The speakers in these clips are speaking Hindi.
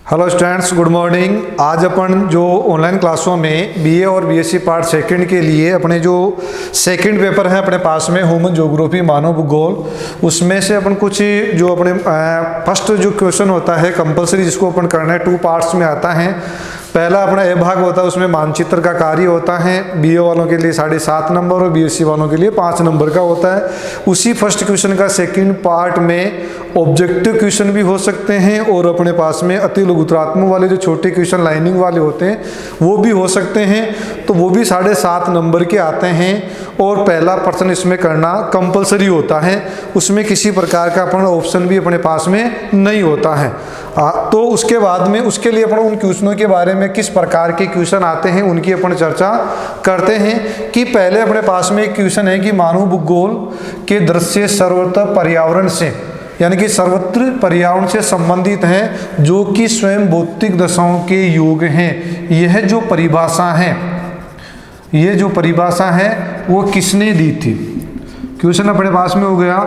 Hello students, good morning. आज अपन जो ऑनलाइन क्लासों में बीए और बीएससी पार्ट सेकंड के लिए अपने जो सेकंड पेपर है अपने पास में ह्यूमन ज्योग्राफी मानव भूगोल, उसमें से अपन कुछ जो अपने फर्स्ट जो क्वेश्चन होता है कंपलसरी जिसको अपन करना है, 2 पार्ट्स में आता है। पहला अपना ए भाग होता है, उसमें मानचित्र का कार्य होता है। बीए वालों के लिए 7.5 नंबर और बीएससी वालों के लिए 5 नंबर का होता है। उसी फर्स्ट क्वेश्चन का सेकंड पार्ट में ऑब्जेक्टिव क्वेश्चन भी हो सकते हैं और अपने पास में अति लघुत्रात्मक वाले जो छोटे क्वेश्चन लाइनिंग वाले होते हैं वो भी हो सकते हैं, तो वो भी 7.5 नंबर के आते हैं। और पहला प्रश्न इसमें करना कंपलसरी होता है, उसमें किसी प्रकार का अपन ऑप्शन भी अपने पास में नहीं होता है। तो उसके बाद में उसके लिए अपन उन क्वेश्चनों के बारे में किस प्रकार के क्वेश्चन आते हैं उनकी अपन चर्चा करते हैं। कि पहले अपने पास में एक क्वेश्चन है कि मानव भूगोल के दृश्य सर्वत्र पर्यावरण से, यानी कि सर्वत्र पर्यावरण से संबंधित हैं, जो कि स्वयं भौतिक दशाओं के योग हैं। यह जो परिभाषा है वो किसने दी थी? क्वेश्चन अपने पास में हो गया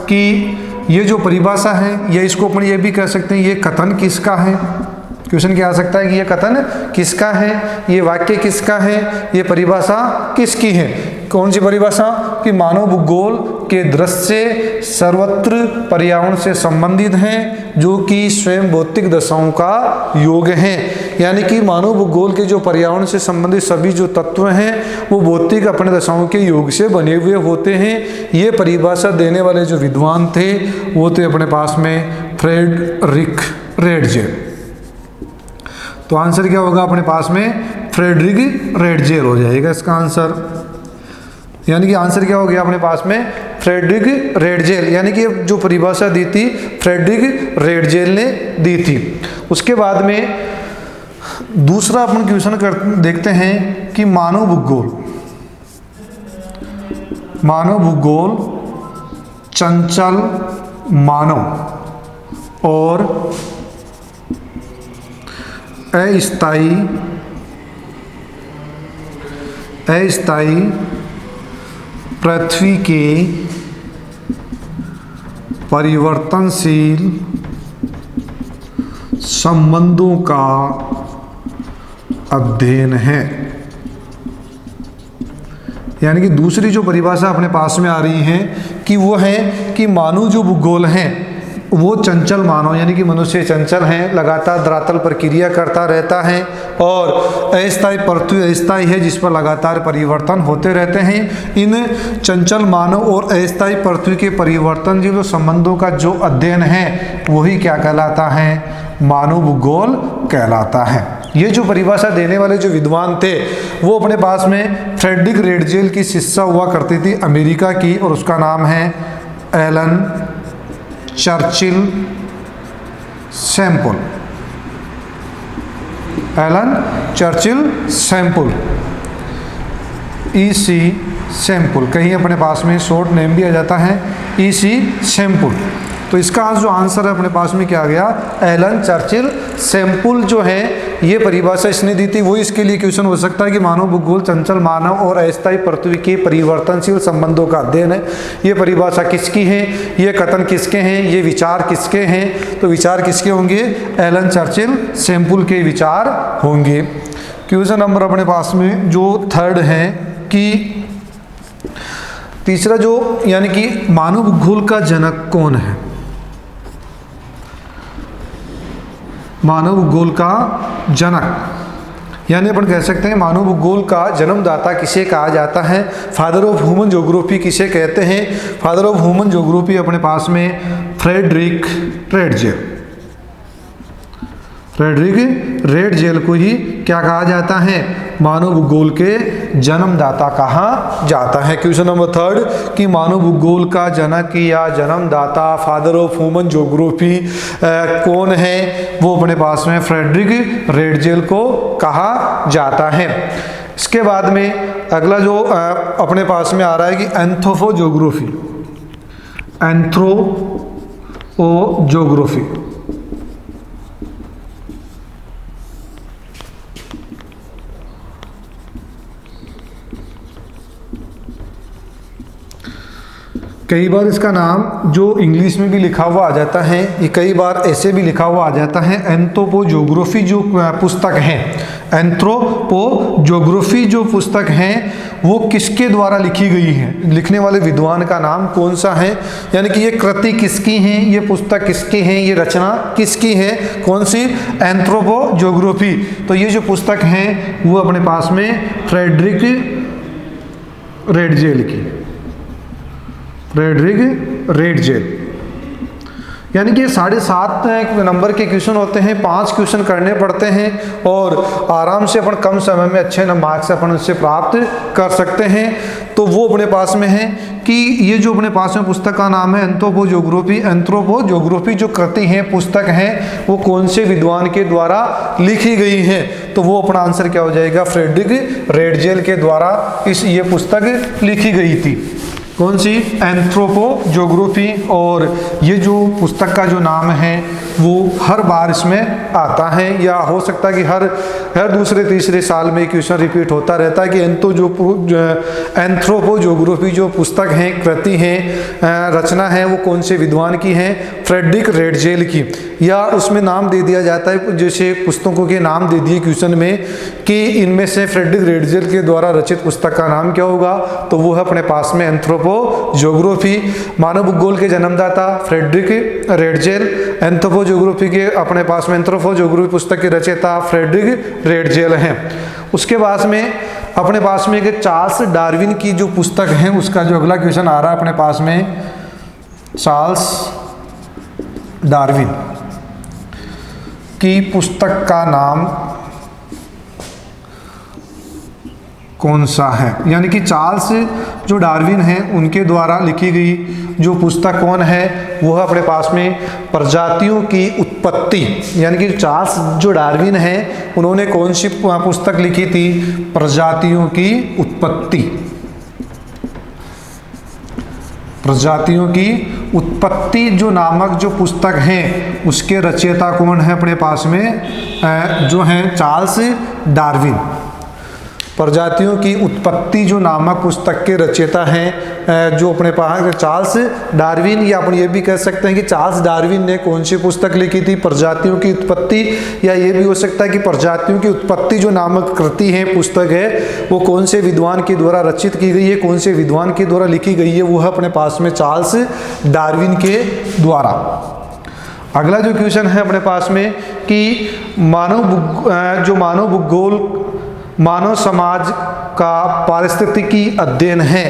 कि ये जो परिभाषा है, या इसको अपन ये भी कह सकते हैं ये कथन किसका है। क्वेश्चन क्या आ सकता है कि ये कथन किसका है, ये वाक्य किसका है, ये परिभाषा किसकी है। कौन सी परिभाषा? कि मानव भूगोल के दृश्य सर्वत्र पर्यावरण से संबंधित हैं, जो कि स्वयं भौतिक दशाओं का योग है। यानी कि मानव भूगोल के जो पर्यावरण से संबंधित सभी जो तत्व हैं वो भौतिक अपने दशाओं के योग से बने हुए होते हैं। ये परिभाषा देने वाले जो विद्वान थे वो थे अपने पास में फ्रेडरिक रेडजेल। तो आंसर क्या होगा अपने पास में? फ्रेडरिक रेडजेल हो जाएगा इसका आंसर। यानी कि आंसर क्या हो गया अपने पास में? फ्रेडरिक रेडजेल, यानी कि जो परिभाषा दी थी फ्रेडरिक रेडजेल ने दी थी। उसके बाद में दूसरा अपन क्वेश्चन देखते हैं कि मानव भूगोल चंचल मानव और अस्थायी पृथ्वी के परिवर्तनशील संबंधों का अध्ययन है। यानी कि दूसरी जो परिभाषा अपने पास में आ रही है कि वो है कि मानव जो भूगोल है वो चंचल मानव, यानी कि मनुष्य चंचल हैं, लगातार धरातल पर क्रिया करता रहता है, और अस्थायी पृथ्वी अस्थायी है जिस पर लगातार परिवर्तन होते रहते हैं। इन चंचल मानव और अस्थायी पृथ्वी के परिवर्तनशील संबंधों का जो अध्ययन है वही क्या कहलाता है? मानव भूगोल कहलाता है। ये जो परिभाषा देने वाले जो विद्वान थे वो अपने पास में फ्रेडरिक रेडजेल की शिष्या हुआ करती थी अमेरिका की, और उसका नाम है Ellen Churchill Semple. EC Semple, कहीं अपने पास में शॉर्ट नेम भी आ जाता है EC सैम्पल। तो इसका जो आंसर है अपने पास में क्या आ गया? एलन चर्चिल सैम्पल जो है ये परिभाषा इसने दी थी। वो इसके लिए क्वेश्चन हो सकता है कि मानव भूगोल चंचल मानव और अस्थायी पृथ्वी के परिवर्तनशील संबंधों का अध्ययन है। ये परिभाषा किसकी है, ये कथन किसके हैं, ये विचार किसके हैं? तो विचार किसके होंगे? एलन चर्चिल सैम्पल के विचार होंगे। क्वेश्चन नंबर अपने पास में जो थर्ड है कि तीसरा जो, यानी कि मानव भूगोल का जनक कौन है? मानव भूगोल का जनक, यानी अपन कह सकते हैं मानव भूगोल का जन्मदाता किसे कहा जाता है? फादर ऑफ ह्यूमन ज्योग्राफी किसे कहते हैं? फादर ऑफ ह्यूमन ज्योग्राफी अपने पास में फ्रेडरिक रेडजेल को ही क्या कहा जाता है? मानव भूगोल के जन्मदाता कहा जाता है। क्वेश्चन नंबर थर्ड कि मानव भूगोल का जनक या जन्मदाता फादर ऑफ ह्यूमन ज्योग्राफी कौन है? वो अपने पास में फ्रेडरिक रेडजेल को कहा जाता है। इसके बाद में अगला जो अपने पास में आ रहा है कि एंथ्रोपोज्योग्राफी। कई बार इसका नाम जो इंग्लिश में भी लिखा हुआ आ जाता है, ये कई बार ऐसे भी लिखा हुआ आ जाता है एंथ्रोपोजोग्राफी जो पुस्तक है। एंथ्रोपोजोग्राफी जो पुस्तक है वो किसके द्वारा लिखी गई है, लिखने वाले विद्वान का नाम कौन सा है, यानी कि ये कृति किसकी है, ये पुस्तक किसकी है, ये रचना किसकी है, कौन सी, एंथ्रोपोजोग्राफी। तो ये जो पुस्तक है वो अपने पास में फ्रेडरिक रेडजेल की, फ्रेडरिक रेडजेल, यानी कि 7.5 नंबर के क्वेश्चन होते हैं, 5 क्वेश्चन करने पड़ते हैं और आराम से अपन कम समय में अच्छे मार्क्स अपन उससे प्राप्त कर सकते हैं। तो वो अपने पास में है कि ये जो अपने पास में पुस्तक का नाम है एंथ्रोपोजोग्राफी। एंथ्रोपोजोग्राफी जो कृति है, पुस्तक है, वो कौन से विद्वान के द्वारा लिखी गई है, तो वो अपना आंसर क्या हो जाएगा, फ्रेडरिक रेडजेल के द्वारा ये पुस्तक लिखी गई थी। कौन सी, एंथ्रोपोजोग्राफी। और ये जो पुस्तक का जो नाम है वो हर बार इसमें आता है, या हो सकता है कि हर दूसरे तीसरे साल में क्वेश्चन रिपीट होता रहता है कि एंथ्रोपोजोग्राफी जो पुस्तक है, कृति है, रचना है, वो कौन से विद्वान की है, फ्रेडरिक रेडजेल की। या उसमें नाम दे दिया जाता है, जैसे पुस्तकों के नाम दे दिए क्वेश्चन में कि इनमें से फ्रेडरिक रेडजेल के द्वारा रचित पुस्तक का नाम क्या होगा, तो वो है अपने पास में एंथ्रोपोजोग्राफी। मानव भूगोल के जन्मदाता फ्रेडरिक रेडजेल, एंथ्रोपोजोग्राफी के अपने पास में एंथ्रोपोजोग्राफी पुस्तक के रचयिता फ्रेडरिक रेडजेल हैं। उसके बाद में अपने पास में एक चार्ल्स डार्विन की जो पुस्तक है, उसका जो अगला क्वेश्चन आ रहा है अपने पास में, चार्ल्स डार्विन की पुस्तक का नाम कौन सा है, यानी कि चार्ल्स जो डार्विन हैं उनके द्वारा लिखी गई जो पुस्तक कौन है, वो है अपने पास में प्रजातियों की उत्पत्ति। यानी कि चार्ल्स जो डार्विन हैं उन्होंने कौन सी पुस्तक लिखी थी, प्रजातियों की उत्पत्ति। प्रजातियों की उत्पत्ति जो नामक जो पुस्तक है उसके रचयिता कौन है अपने पास में, जो हैं चार्ल्स डार्विन। प्रजातियों की उत्पत्ति जो नामक पुस्तक के रचयिता हैं जो अपने पास चार्ल्स डार्विन, या अपन ये भी कह सकते हैं कि चार्ल्स डार्विन ने कौन सी पुस्तक लिखी थी, प्रजातियों की उत्पत्ति। या ये भी हो सकता है कि प्रजातियों की उत्पत्ति जो नामक कृति है, पुस्तक है, वो कौन से विद्वान के द्वारा रचित की गई है, कौन से विद्वान के द्वारा लिखी गई है, वो है अपने पास में चार्ल्स डार्विन के द्वारा। अगला जो क्वेश्चन है अपने पास में कि मानव भूगोल मानव समाज का पारिस्थितिकी अध्ययन है।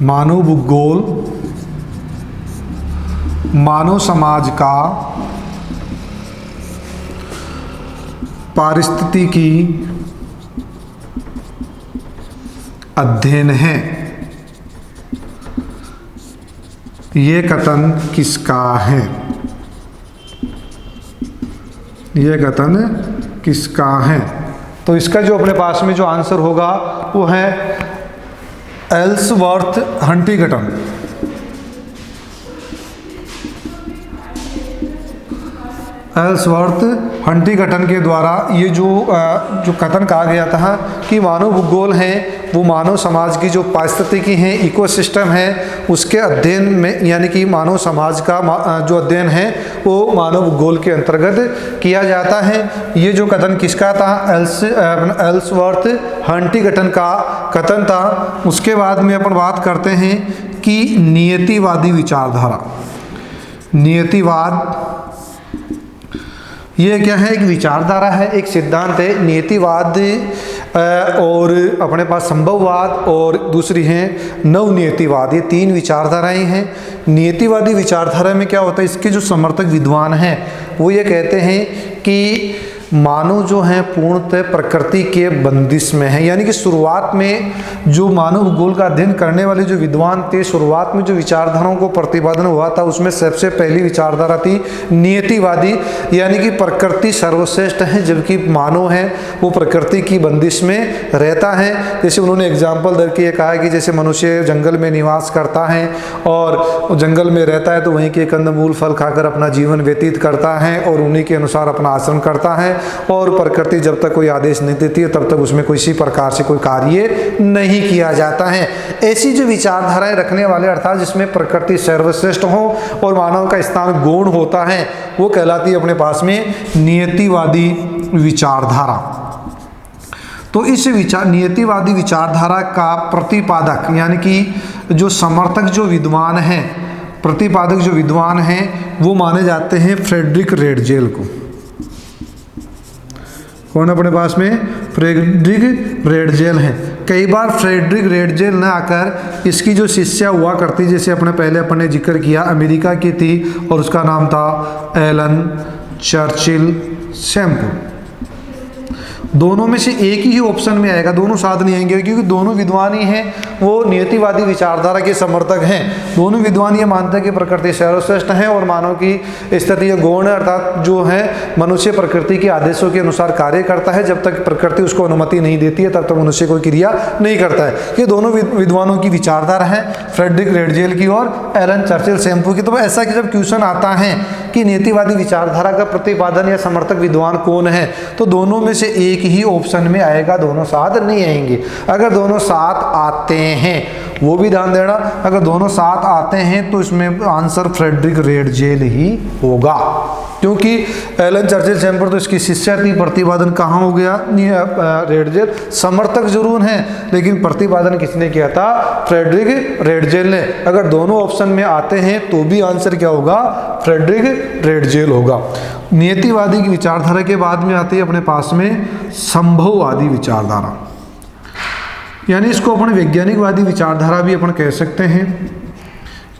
मानव भूगोल मानव समाज का पारिस्थितिकी अध्ययन है, ये कथन किसका है, ये कथन किसका है। तो इसका जो अपने पास में जो आंसर होगा वो है एल्सवर्थ हंटिंगटन। एल्सवर्थ हंटिंगटन के द्वारा ये जो कथन कहा गया था कि मानव भूगोल है वो मानव समाज की जो पारिस्थितिकी है, इकोसिस्टम है, उसके अध्ययन में, यानी कि मानव समाज का जो अध्ययन है वो मानव भूगोल के अंतर्गत किया जाता है। ये जो कथन किसका था, एल्सवर्थ हंटिंगटन का कथन था। उसके बाद में अपन बात करते हैं कि नियतिवादी विचारधारा। नियतिवाद ये क्या है, एक विचारधारा है, एक सिद्धांत है। नियतिवाद और अपने पास संभववाद और दूसरी है नवनियतिवाद, ये 3 विचारधाराएं हैं। नियतिवादी विचारधारा में क्या होता है, इसके जो समर्थक विद्वान हैं वो ये कहते हैं कि मानव जो है पूर्णतः प्रकृति के बंदिश में है। यानी कि शुरुआत में जो मानव भूगोल का अध्ययन करने वाले जो विद्वान थे, शुरुआत में जो विचारधाराओं को प्रतिपादन हुआ था उसमें सबसे पहली विचारधारा थी नियतिवादी, यानी कि प्रकृति सर्वश्रेष्ठ है जबकि मानव है वो प्रकृति की बंदिश में रहता है। जैसे उन्होंने एग्जाम्पल दे के कहा है कि जैसे मनुष्य जंगल में निवास करता है और जंगल में रहता है तो वहीं के कंदमूल फल खाकर अपना जीवन व्यतीत करता है और उन्हीं के अनुसार अपना आचरण करता है। और प्रकृति जब तक कोई आदेश नहीं देती है तब तक उसमें किसी प्रकार से कोई कार्य नहीं किया जाता है। ऐसी जो विचारधाराएं रखने वाले अर्थात जिसमें प्रकृति सर्वश्रेष्ठ हो और मानव का स्थान गौण होता है वो कहलाती है अपने पास में नियतिवादी विचारधारा। तो इस नियतिवादी विचारधारा का प्रतिपादक यानी कि जो समर्थक जो विद्वान हैं, प्रतिपादक जो विद्वान हैं वो माने जाते हैं फ्रेडरिक रेडजेल को। कौन अपने पास में? फ्रेडरिक रेडजेल हैं। कई बार फ्रेडरिक रेडजेल न आकर इसकी जो शिष्या हुआ करती, जैसे अपन ने जिक्र किया, अमेरिका की थी और उसका नाम था एलन चर्चिल सैम्पल। दोनों में से एक ही ऑप्शन में आएगा, दोनों साथ नहीं आएंगे क्योंकि दोनों विद्वान ही हैं, वो नियतिवादी विचारधारा के समर्थक हैं। दोनों विद्वान ये मानते हैं कि प्रकृति सर्वश्रेष्ठ है और मानव की स्थिति गौण है, अर्थात जो है मनुष्य प्रकृति के आदेशों के अनुसार कार्य करता है। जब तक प्रकृति उसको अनुमति नहीं देती है तब तक मनुष्य कोई क्रिया नहीं करता है। ये दोनों विद्वानों की विचारधारा है, फ्रेडरिक रेडजेल की और एलन चर्चिल सैम्पल की। तो ऐसा कि जब क्वेश्चन आता है कि नियतिवादी विचारधारा का प्रतिपादन या समर्थक विद्वान कौन है, तो दोनों में से एक ही ऑप्शन में आएगा, दोनों साथ नहीं आएंगे। अगर दोनों साथ आते हैं, वो भी ध्यान देना, अगर दोनों साथ आते हैं तो इसमें आंसर फ्रेडरिक रेडजेल ही होगा, क्योंकि एलन चर्चिल सैम्पल तो इसकी शिष्या थी। प्रतिपादन कहाँ हो गया? रेडजेल। समर्थक जरूर हैं लेकिन प्रतिपादन किसने किया था? फ्रेडरिक रेडजेल ने। अगर दोनों ऑप्शन में आते हैं तो भी आंसर क्या होगा? फ्रेडरिक रेडजेल होगा। नियतिवादी की विचारधारा के बाद में आती है अपने पास में संभववादी विचारधारा, यानी इसको अपन वैज्ञानिकवादी विचारधारा भी अपन कह सकते हैं,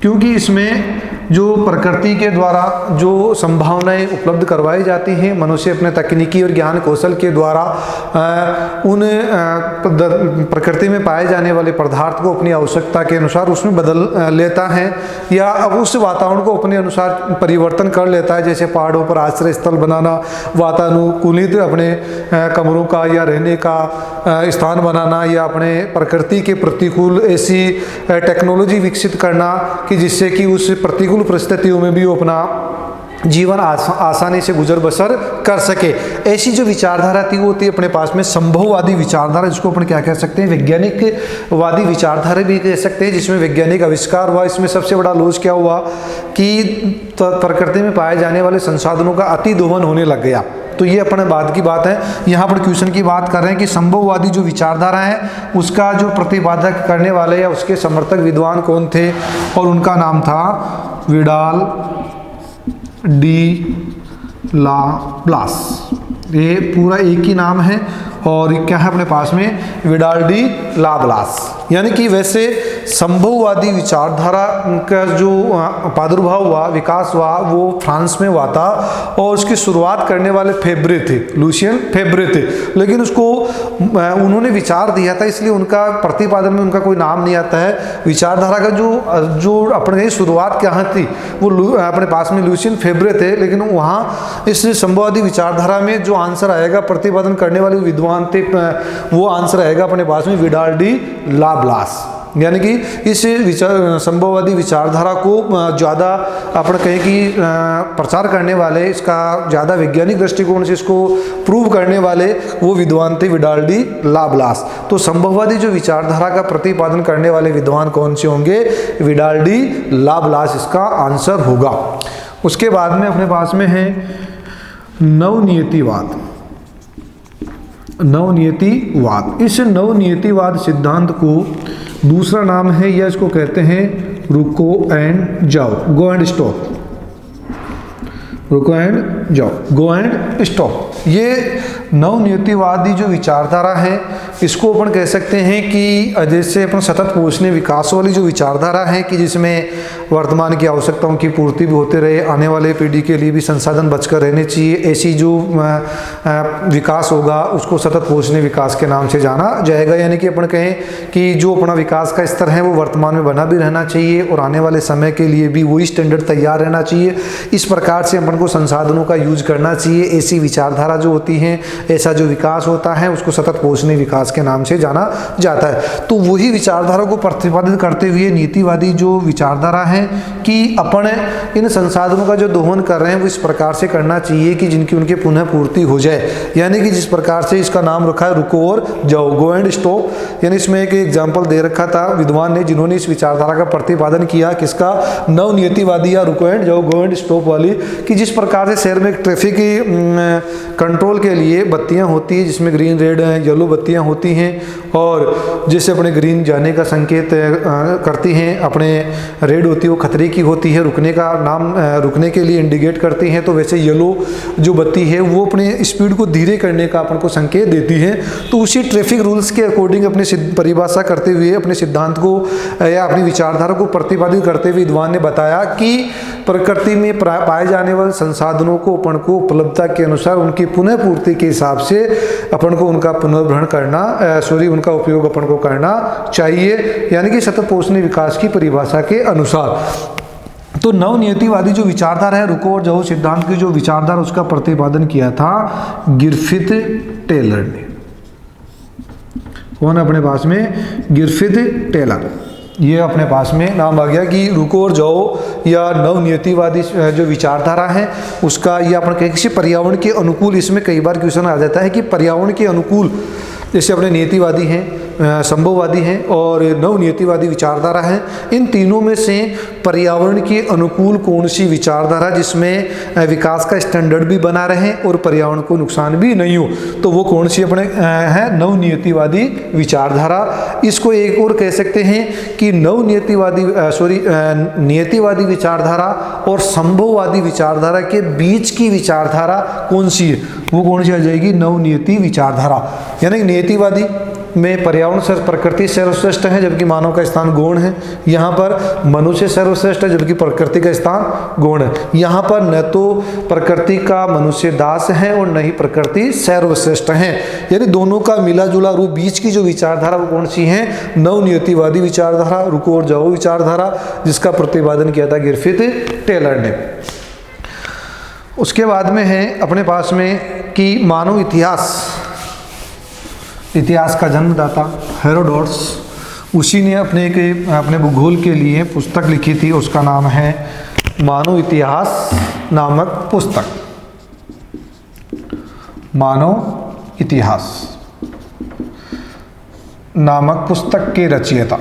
क्योंकि इसमें जो प्रकृति के द्वारा जो संभावनाएं उपलब्ध करवाई जाती हैं, मनुष्य अपने तकनीकी और ज्ञान कौशल के द्वारा उन प्रकृति में पाए जाने वाले पदार्थ को अपनी आवश्यकता के अनुसार उसमें बदल लेता है या अब उस वातावरण को अपने अनुसार परिवर्तन कर लेता है। जैसे पहाड़ों पर आश्रय स्थल बनाना, वातानुकूलित अपने कमरों का या रहने का स्थान बनाना, या अपने प्रकृति के प्रतिकूल ऐसी टेक्नोलॉजी विकसित करना कि जिससे कि उस प्रतिकूल परिस्थितियों में भी वो अपना जीवन आसानी से गुजर बसर कर सके। ऐसी जो विचारधारा थी वो थी अपने पास में संभववादी विचारधारा, जिसको अपन क्या कह सकते हैं? वैज्ञानिकवादी विचारधारा भी कह सकते हैं, जिसमें वैज्ञानिक आविष्कार हुआ। इसमें सबसे बड़ा लॉस क्या हुआ कि प्रकृति में पाए जाने वाले संसाधनों का अति दोहन होने लग गया। तो ये अपने बाद की बात है। यहाँ पर क्वेश्चन की बात कर रहे हैं कि संभववादी जो विचारधारा है उसका जो प्रतिपादक करने वाले या उसके समर्थक विद्वान कौन थे, और उनका नाम था विडाल डी लाप्लास। ये पूरा एक ही नाम है और क्या है अपने पास में? Vidal de Laplace. यानी कि वैसे संभववादी विचारधारा का जो प्रादुर्भाव हुआ, विकास हुआ, वो फ्रांस में हुआ था और उसकी शुरुआत करने वाले फेब्रे थे, लुसियन फेब्रे थे। लेकिन उसको उन्होंने विचार दिया था, इसलिए उनका प्रतिपादन में उनका कोई नाम नहीं आता है। विचारधारा का जो अपने शुरुआत कहाँ थी वो अपने पास में लुसियन फेब्रे थे, लेकिन वहाँ इस संभववादी विचारधारा में जो आंसर आएगा प्रतिपादन करने वाले विद्वान थे, वो आंसर आएगा अपने पास में विडाल डी लाप्लास। यानी कि इस संभववादी विचारधारा को ज़्यादा अपन कहें कि प्रचार करने वाले, इसका ज़्यादा वैज्ञानिक दृष्टिकोण से इसको प्रूव करने वाले वो विद्वान थे विडाल डी लाप्लास। तो संभववादी जो विचारधारा का प्रतिपादन करने वाले विद्वान कौन से होंगे? विडाल डी लाप्लास इसका आंसर होगा। उसके बाद में अपने पास में है नवनियतिवाद। नवनियतिवाद, इस नवनियतिवाद सिद्धांत को दूसरा नाम है या इसको कहते हैं रुको एंड जाओ, गो एंड स्टॉप। रुको एंड जाओ, गो एंड स्टॉप। ये नवनियतिवादी जो विचारधारा है इसको अपन कह सकते हैं कि जैसे अपन सतत पोषणीय विकास वाली जो विचारधारा है कि जिसमें वर्तमान की आवश्यकताओं की पूर्ति भी होते रहे, आने वाले पीढ़ी के लिए भी संसाधन बचकर रहने चाहिए, ऐसी जो विकास होगा उसको सतत पोषणीय विकास के नाम से जाना जाएगा। यानी कि अपन कहें कि जो अपना विकास का स्तर है वो वर्तमान में बना भी रहना चाहिए और आने वाले समय के लिए भी वही स्टैंडर्ड तैयार रहना चाहिए। इस प्रकार से अपन को संसाधनों का यूज करना चाहिए, ऐसी विचारधारा विचारधारा जो होती है, ऐसा जो विकास होता है उसको सतत पोषणीय विकास के नाम से जाना जाता है। तो वही विचारधारा को प्रतिपादित करते हुए नीतिवादी जो विचारधारा है कि अपन इन संसाधनों का जो दोहन कर रहे हैं वो इस प्रकार से करना चाहिए कि जिनकी उनके पुनः पूर्ति हो जाए, यानी कि जिस प्रकार से इसका नाम रखा है रुको और जाओ, गो एंड स्टॉप। यानी इसमें एक एग्जाम्पल दे रखा था विद्वान ने जिन्होंने इस विचारधारा का प्रतिपादन किया, किसका, नवनीतिवादी या रुको एंड जाओ, गो एंड स्टॉप वाली, कि जिस प्रकार से शहर में ट्रैफिक कंट्रोल के लिए बत्तियां होती है जिसमें ग्रीन रेड येलो बत्तियां होती हैं, और जैसे अपने ग्रीन जाने का संकेत करती हैं, अपने रेड होती है वो खतरे की होती है, रुकने का नाम रुकने के लिए इंडिकेट करती हैं, तो वैसे येलो जो बत्ती है वो अपने स्पीड को धीरे करने का अपन को संकेत देती है। तो उसी ट्रैफिक रूल्स के अकॉर्डिंग अपनी परिभाषा करते हुए अपने सिद्धांत को या अपनी विचारधारा को प्रतिपादित करते हुए विद्वान ने बताया कि प्रकृति में पाए जाने वाले संसाधनों को अपन को उपलब्धता के अनुसार उनकी पुनः पूर्ति के हिसाब से अपन को उनका पुनर्ग्रहण करना उनका उपयोग अपन को करना चाहिए, यानी कि सतत पोषणीय विकास की परिभाषा के अनुसार। तो नवनीतिवादी जो विचारधारा है, रुको और जाओ सिद्धांत की जो विचारधारा, उसका प्रतिपादन किया था ग्रिफिथ टेलर ने। कौन अपने पास में, ग्रिफिथ टेलर। ये अपने पास में नाम आ गया कि रुको और जाओ या नवनीतिवादी जो विचारधारा है उसका, ये अपन कहें किसी पर्यावरण के अनुकूल, इसमें कई बार क्वेश्चन आ जाता है कि पर्यावरण के अनुकूल, जैसे अपने नीतिवादी हैं, संभववादी हैं और नवनीतिवादी विचारधारा है, इन तीनों में से पर्यावरण के अनुकूल कौन सी विचारधारा जिसमें विकास का स्टैंडर्ड भी बना रहे और पर्यावरण को नुकसान भी नहीं हो, तो वो कौन सी अपने है, नवनीतिवादी विचारधारा। इसको एक और कह सकते हैं कि नियतिवादी विचारधारा और संभववादी विचारधारा के बीच की विचारधारा कौन सी है, वो कौन सी आ जाएगी, नवनीति विचारधारा। यानी नियतिवादी में पर्यावरण से प्रकृति सर्वश्रेष्ठ है जबकि मानव का स्थान गौण है, यहाँ पर मनुष्य सर्वश्रेष्ठ है जबकि प्रकृति का स्थान गौण है, यहाँ पर न तो प्रकृति का मनुष्य दास है और न ही प्रकृति सर्वश्रेष्ठ है, यानी दोनों का मिला जुला रूप बीच की जो विचारधारा वो कौन सी है, नवनीतिवादी विचारधारा, रुको और जाओ विचारधारा, जिसका प्रतिपादन किया था ग्रिफिथ टेलर ने। उसके बाद में है अपने पास में कि मानव इतिहास का जन्मदाता हेरोडोटस, उसी ने अपने भूगोल के लिए पुस्तक लिखी थी, उसका नाम है मानव इतिहास नामक पुस्तक। मानव इतिहास नामक पुस्तक के रचयिता,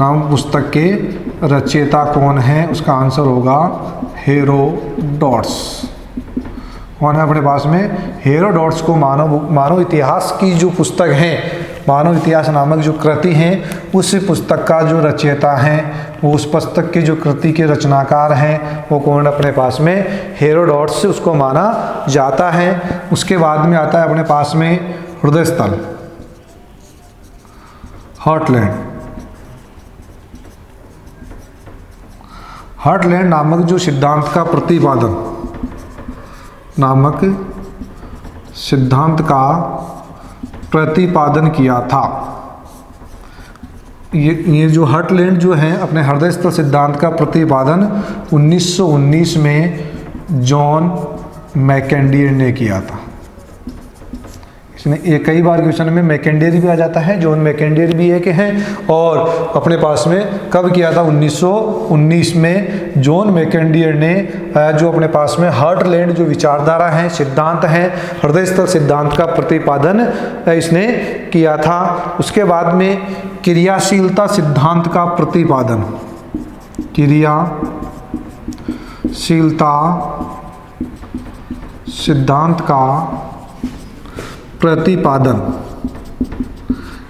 नामक पुस्तक के रचयिता कौन है, उसका आंसर होगा हेरोडोटस। कौन है अपने पास में, हेरोडोटस को मानव इतिहास की जो पुस्तक है, मानव इतिहास नामक जो कृति है, उस पुस्तक का जो रचयिता है, वो उस पुस्तक की जो कृति के रचनाकार हैं वो कौन अपने पास में, हेरोडोटस से उसको माना जाता है। उसके बाद में आता है अपने पास में हृदय स्थल, हार्टलैंड नामक जो सिद्धांत का प्रतिपादन किया था। ये जो हार्टलैंड जो है अपने हृदय स्थल सिद्धांत का प्रतिपादन 1919 में जॉन मैकेंडियर ने किया था। इसने कई बार क्वेश्चन में मैकेंडियर भी आ जाता है, जॉन मैकेंडियर भी एक हैं, और अपने पास में कब किया था, 1919 में जॉन मैकेंडियर ने जो अपने पास में हार्टलैंड जो विचारधारा है, सिद्धांत है, हृदय स्थल सिद्धांत का प्रतिपादन इसने किया था। उसके बाद में क्रियाशीलता सिद्धांत का प्रतिपादन, क्रियाशीलता सिद्धांत का प्रतिपादन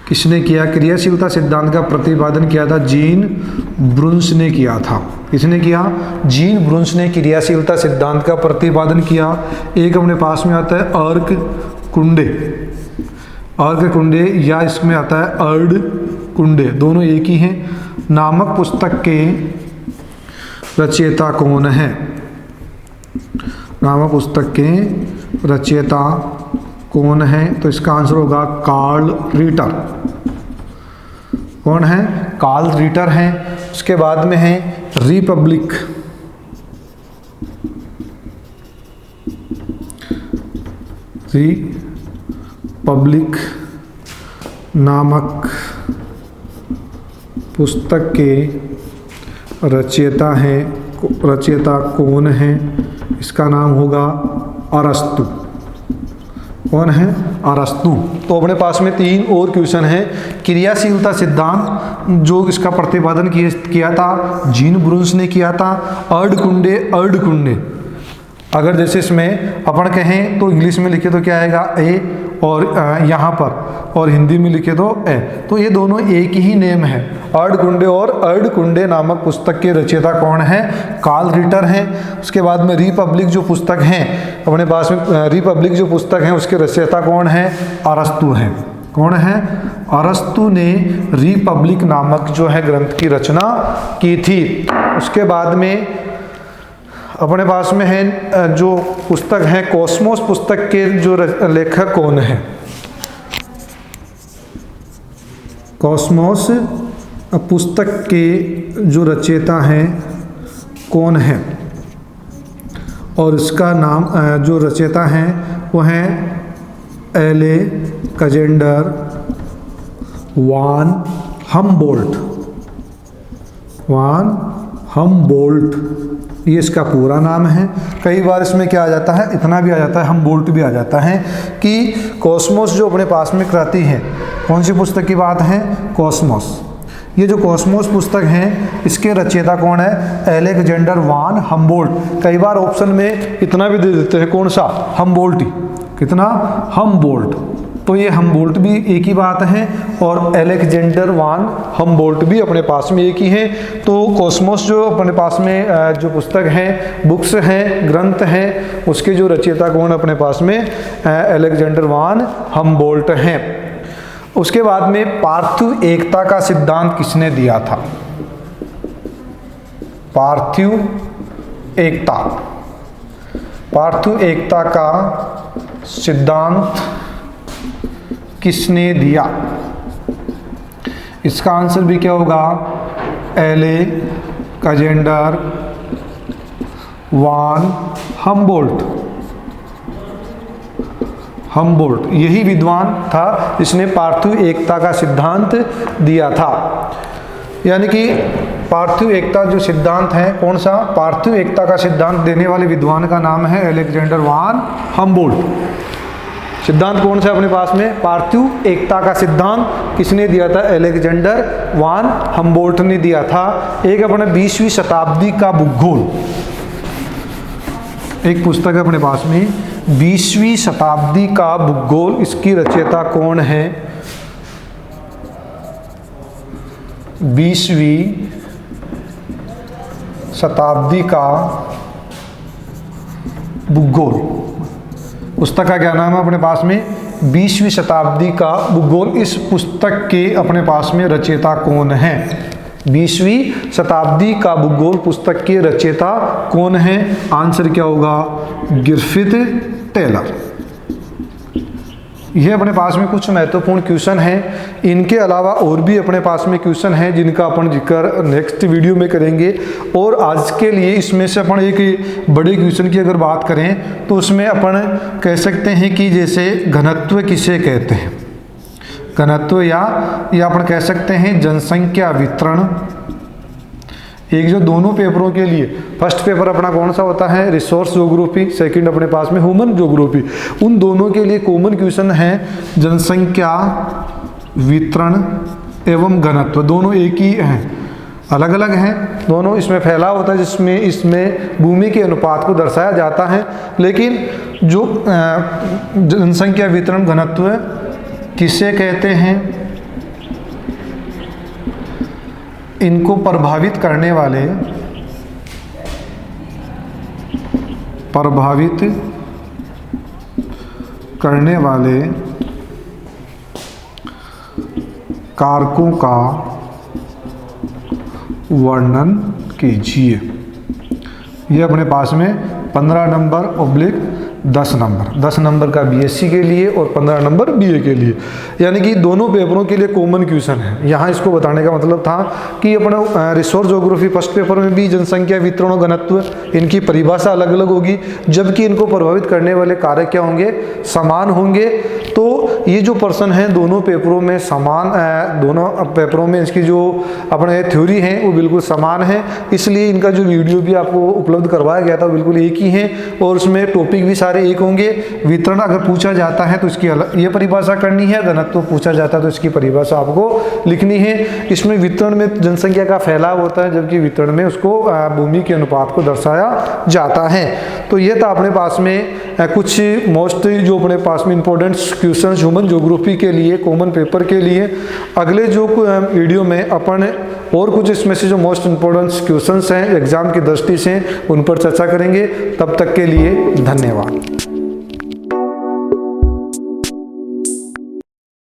किसने किया, क्रियाशीलता सिद्धांत का प्रतिपादन किया था जीन ब्रुन्स ने किया था। किसने किया, जीन ब्रुन्स ने क्रियाशीलता सिद्धांत का प्रतिपादन किया। एक अपने पास में आता है अर्क कुंडे या इसमें आता है अर्ड कुंडे, दोनों एक ही हैं। नामक पुस्तक के रचयिता कौन है, नामक पुस्तक के रचयिता कौन है, तो इसका आंसर होगा कार्ल रिटर। कौन है, कार्ल रिटर हैं। उसके बाद में है रिपब्लिक रिपब्लिक नामक पुस्तक के रचयिता कौन है? इसका नाम होगा अरस्तु। कौन है? अरस्तु। तो अपने पास में 3 और क्वेश्चन है। क्रियाशीलता सिद्धांत जो इसका प्रतिपादन किया था जीन ब्रूंस ने किया था। अर्धकुंडे अगर जैसे इसमें अपन कहें तो इंग्लिश में लिखे तो क्या आएगा? ए, और यहाँ पर और हिंदी में लिखे तो ए। तो ये दोनों एक ही नेम है। अर्धकुंडे और अर्धकुंडे नामक पुस्तक के रचयिता कौन है? कार्ल रिटर हैं। उसके बाद में रिपब्लिक जो पुस्तक हैं अपने पास में, रिपब्लिक जो पुस्तक हैं उसके रचयिता कौन है? अरस्तु हैं। कौन है? अरस्तु ने रिपब्लिक नामक जो है ग्रंथ की रचना की थी। उसके बाद में अपने पास में है जो पुस्तक है कॉस्मोस पुस्तक के जो लेखक कौन है? कॉस्मोस पुस्तक के जो रचयिता हैं कौन है? और इसका नाम जो रचयिता हैं वो हैं अलेक्जेंडर वान हमबोल्ट। ये इसका पूरा नाम है। कई बार इसमें क्या आ जाता है, इतना भी आ जाता है, हमबोल्ट भी आ जाता है कि कॉस्मोस जो अपने पास में कराती है। कौन सी पुस्तक की बात है? कॉस्मोस। ये जो कॉस्मोस पुस्तक है इसके रचयिता कौन है? अलेक्जेंडर वान हमबोल्ट। कई बार ऑप्शन में इतना भी दे देते हैं, कौन सा? हमबोल्ट ही। कितना? हमबोल्ट। तो ये हमबोल्ट भी एक ही बात है और अलेक्जेंडर वान हमबोल्ट भी अपने पास में एक ही है। तो कॉस्मोस जो अपने पास में जो पुस्तक है, बुक्स हैं, ग्रंथ हैं, उसके जो रचयिता कौन अपने पास में? अलेक्जेंडर वान हमबोल्ट हैं। उसके बाद में पार्थिव एकता का सिद्धांत किसने दिया था? पार्थिव एकता का सिद्धांत किसने दिया? इसका आंसर भी क्या होगा? अलेक्जेंडर वान हमबोल्ट। यही विद्वान था जिसने पार्थिव एकता का सिद्धांत दिया था। यानी कि पार्थिव एकता जो सिद्धांत है, कौन सा? पार्थिव एकता का सिद्धांत देने वाले विद्वान का नाम है अलेक्जेंडर वान हमबोल्ट। सिद्धांत कौन सा अपने पास में? पार्थिव एकता का सिद्धांत किसने दिया था? अलेक्जेंडर वान हमबोल्ट ने दिया था। एक अपने 20वीं शताब्दी का भूगोल, एक पुस्तक है अपने पास में 20वीं शताब्दी का भूगोल। इसकी रचयिता कौन है? 20वीं शताब्दी का भूगोल। पुस्तक का क्या नाम है अपने पास में? 20वीं शताब्दी का भूगोल। इस पुस्तक के अपने पास में रचयिता कौन है? 20वीं शताब्दी का भूगोल पुस्तक के रचयिता कौन है? आंसर क्या होगा? Griffith Taylor. यह अपने पास में कुछ महत्वपूर्ण क्वेश्चन हैं। इनके अलावा और भी अपने पास में क्वेश्चन हैं जिनका अपन जिक्र नेक्स्ट वीडियो में करेंगे। और आज के लिए इसमें से अपन एक बड़े क्वेश्चन की अगर बात करें तो उसमें अपन कह सकते हैं कि जैसे घनत्व किसे कहते हैं? घनत्व या अपन कह सकते हैं जनसंख्या वितरण। एक जो दोनों पेपरों के लिए, फर्स्ट पेपर अपना कौन सा होता है? रिसोर्स ज्योग्राफी, सेकंड अपने पास में ह्यूमन ज्योग्राफी। उन दोनों के लिए कॉमन क्वेश्चन है जनसंख्या वितरण एवं घनत्व। दोनों एक ही हैं, अलग अलग हैं दोनों। इसमें फैलाव होता है जिसमें इसमें भूमि के अनुपात को दर्शाया जाता है। लेकिन जो जनसंख्या वितरण घनत्व किसे कहते हैं? इनको प्रभावित करने वाले कारकों का वर्णन कीजिए। ये अपने पास में 15 नंबर 10 नंबर, 10 नंबर का बीएससी के लिए और 15 नंबर बीए के लिए, यानी कि दोनों पेपरों के लिए कॉमन क्वेश्चन है। यहाँ इसको बताने का मतलब था कि अपना रिसोर्स ज्योग्राफी फर्स्ट पेपर में भी जनसंख्या, वितरण और घनत्व, इनकी परिभाषा अलग अलग होगी, जबकि इनको प्रभावित करने वाले कारक क्या होंगे, समान होंगे। तो ये जो पर्सन है दोनों पेपरों में समान, दोनों पेपरों में इसकी जो अपने थ्योरी है वो बिल्कुल समान है, इसलिए इनका जो वीडियो भी आपको उपलब्ध करवाया गया था बिल्कुल एक ही है और उसमें टॉपिक भी सारे एक होंगे। वितरण अगर पूछा जाता है तो इसकी अलग ये परिभाषा करनी है, घनत्व पूछा जाता है तो इसकी परिभाषा आपको लिखनी है। इसमें वितरण में जनसंख्या का फैलाव होता है, जबकि वितरण में उसको भूमि के अनुपात को दर्शाया जाता है। तो ये था अपने पास में कुछ मोस्ट जो अपने पास में इंपॉर्टेंट क्वेश्चन ह्यूमन ज्योग्राफी के लिए, कॉमन पेपर के लिए। अगले जो वीडियो में अपन और कुछ इसमें से जो मोस्ट इंपॉर्टेंट क्वेश्चंस हैं एग्जाम की दृष्टि से उन पर चर्चा करेंगे। तब तक के लिए धन्यवाद।